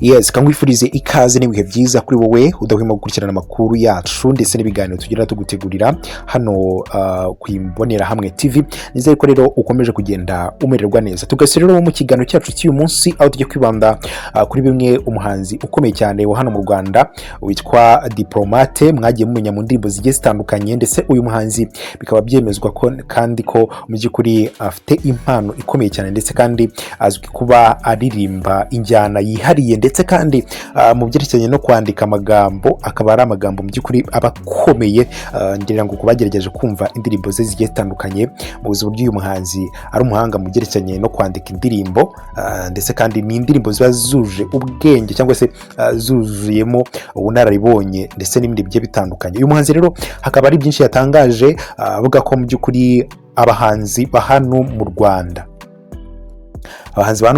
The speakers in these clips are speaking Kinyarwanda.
Yes, kangwifurize ikaze n'ibihe byiza kuri wowe udahwema gukurikirana amakuru yacu ndetse n'ibiganiro tugira tugutegurira hano ku Imbonera hamwe TV. Nizeye ko rero ukomeje kugenda umererwa neza. Tugase rero mu kiganiro cyacu cy'uyu munsi aho tujye kwibanda kuri bimwe umuhanzi ukomeye cyane wa hano mu Rwanda witwa Deplomate, mwagiye mumenya mu ndirimbo zigiye zitandukanye, ndetse uyu muhanzi bikaba byemezwa ko kandi ko mu by'ukuri afite impano ikomeye cyane, ndetse kandi azwi kuba aririmba injyana yihariye, ndetse kandi mu byerekeranye no kwandika amagambo akaba ari amagambo mu by'ukuri abakomeye. Ngira ngo kubagerageje kumva indirimbo ze zigiye zitandukanye mu buzima bw'uyu muhanzi ari umuhanga mu byerekeranye no kwandika indirimbo, ndetse kandi ni indirimbo ziba zuje ubwenge cyangwa se zuzuyemo ubunararibonye ndetse n'ibindi bigiye bitandukanye. Uyu muhanzi rero hakaba ari byinshi yatangaje avuga ko mu by'ukuri abahanzi ba hano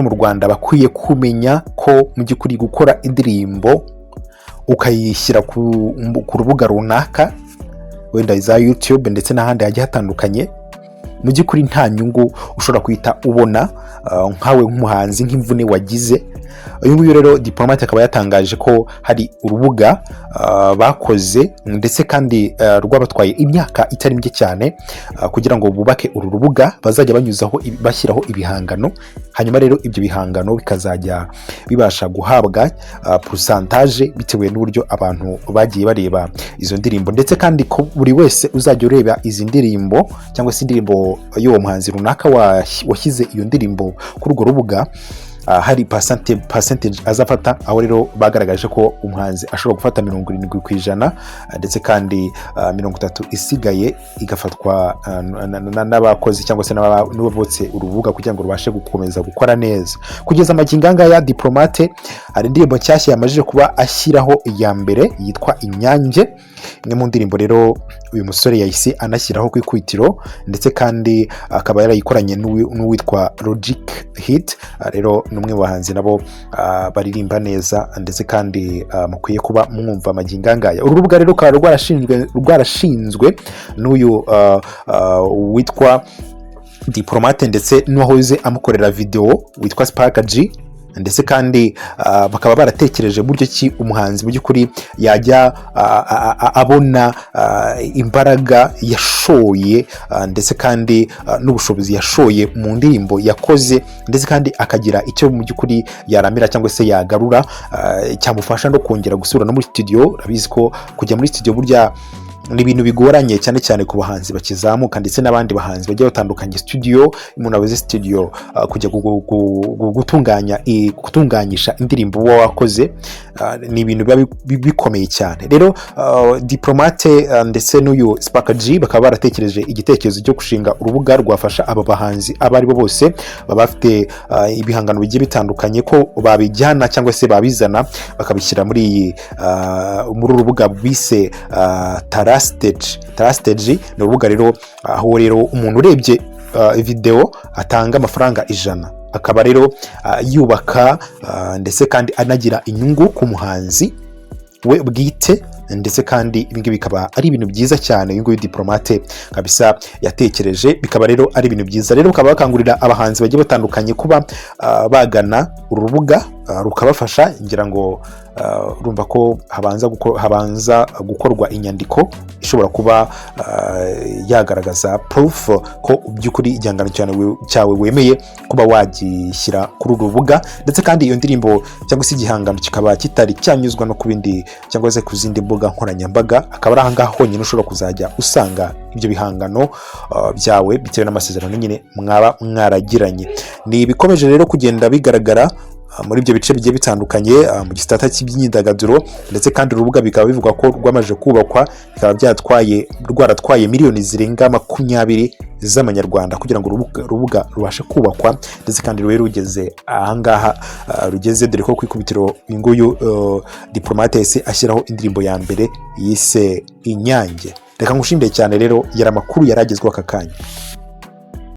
mu Rwanda bakwiye kumenya ko mu by'ukuri gukora indirimbo ukayishyira ku rubuga runaka, wenda za YouTube ndetse n'ahandi hagiye hatandukanye, mu by'ukuri nta nyungu ushobora kwita ubona nkawe nk'umuhanzi, nk'imvune wagize. Uyu nguyu rero Deplomate akaba yatangaje ko hari urubuga bakoze ndetse kandi rwabatwaye imyaka itari mike cyane kugira ngo bubake uru rubuga bazajya banyuzaho bashyiraho ibihangano, hanyuma rero ibyo bihangano bikazajya bibasha guhabwa pourcentage bitewe n'uburyo abantu bagiye bareba izo ndirimbo, ndetse kandi ko buri wese uzajya ureba izi ndirimbo cyangwa se indirimbo y'uwo muhanzi runaka washyize iyo ndirimbo kuri urwo rubuga hari percentage azafata. Aho rero bagaragaje ko umuhanzi ashobora gufata 70% ndetse kandi 30% isigaye igafatwa n'abakozi cyangwa se n'abavutse urubuga kugira ngo rubashe gukomeza gukora neza. Kugeza amaginganga ya Deplomate hari indirimbo nshyashya yamajije kuba ashyiraho iya mbere yitwa Inyange, imwe mu ndirimbo rero uyu musore yahise anashyiraho ku ikubitiro, ndetse kandi akaba yarayikoranye n'uwitwa Logic Hit. Rero n'umwe mu bahanzi nabo baririmba neza, ndetse kandi mukwiye kuba mwumva amagingangaya. Uru rubuga rero rukaba rwarashinzwe n'uyu witwa Deplomate ndetse n'uwahoze amukorera video witwa Spark G, ndetse kandi bakaba baratekereje buryo ki umuhanzi mu by'ukuri yajya abona imbaraga yashoye ndetse kandi n'ubushobozi yashoye mu ndirimbo yakoze, ndetse kandi akagira icyo mu by'ukuri yaramira cyangwa se yagarura cyamufasha no kongera gusubira no muri studio. Urabizi ko kujya muri studio burya ni ibintu bigoranye cyane cyane ku bahanzi bakizamuka ndetse n'abandi bahanzi bagiye batandukanye. Studio, umuntu abaze studio kujya gutunganyisha indirimbo uba wakoze ni ibintu bikomeye cyane. Rero Deplomate ndetse n'uyu Spark G bakaba baratekereje igitekerezo cyo gushinga urubuga rwafasha aba bahanzi abo ari bo bose baba bafite ibihangano bigiye bitandukanye ko babijyana cyangwa se babizana bakabishyira muri uru rubuga bise Trustage. Ni urubuga rero aho rero umuntu urebye video atanga amafaranga 100, akaba rero yubaka ndetse kandi anagira inyungu ku muhanzi we bwite, ndetse kandi ibingi bikaba ari ibintu byiza cyane. Uyu nguyu Deplomate kabisa yatekereje, bikaba rero ari ibintu byiza. Rero bakaba bakangurira abahanzi bagiye batandukanye kuba bagana urubuga rukabafasha. Ngira ngo urumva ko habanza gukorwa inyandiko ishobora kuba yagaragaza proof ko by'ukuri igihangano cyawe wemeye kuba wagishyira kuri uru rubuga, ndetse kandi iyo ndirimbo cyangwa se igihangano kikaba kitari cyanyuzwa no ku bindi cyangwa se ku zindi mbuga nkoranyambaga. Akaba ari ahangaha honyine ushobora kuzajya usanga ibyo bihangano byawe bitewe n'amasezerano nyine mwaba mwaragiranye. Ni ibikomeje rero kugenda bigaragara muri ibyo bice bigiye bitandukanye mu gisata cy'imyidagaduro, ndetse kandi urubuga bikaba bivuga ko rwamaje kubakwa, bikaba rwaratwaye miliyoni zirenga 20 z'amanyarwanda kugira ngo urubuga rubashe kubakwa, ndetse kandi rube rugeze ahangaha rugeze, dore ko ku ikubitiro uyu nguyu Deplomate yahise ashyiraho indirimbo ya mbere yise Inyange. Reka ngushimire cyane rero, yari amakuru yaragezweho aka kanya.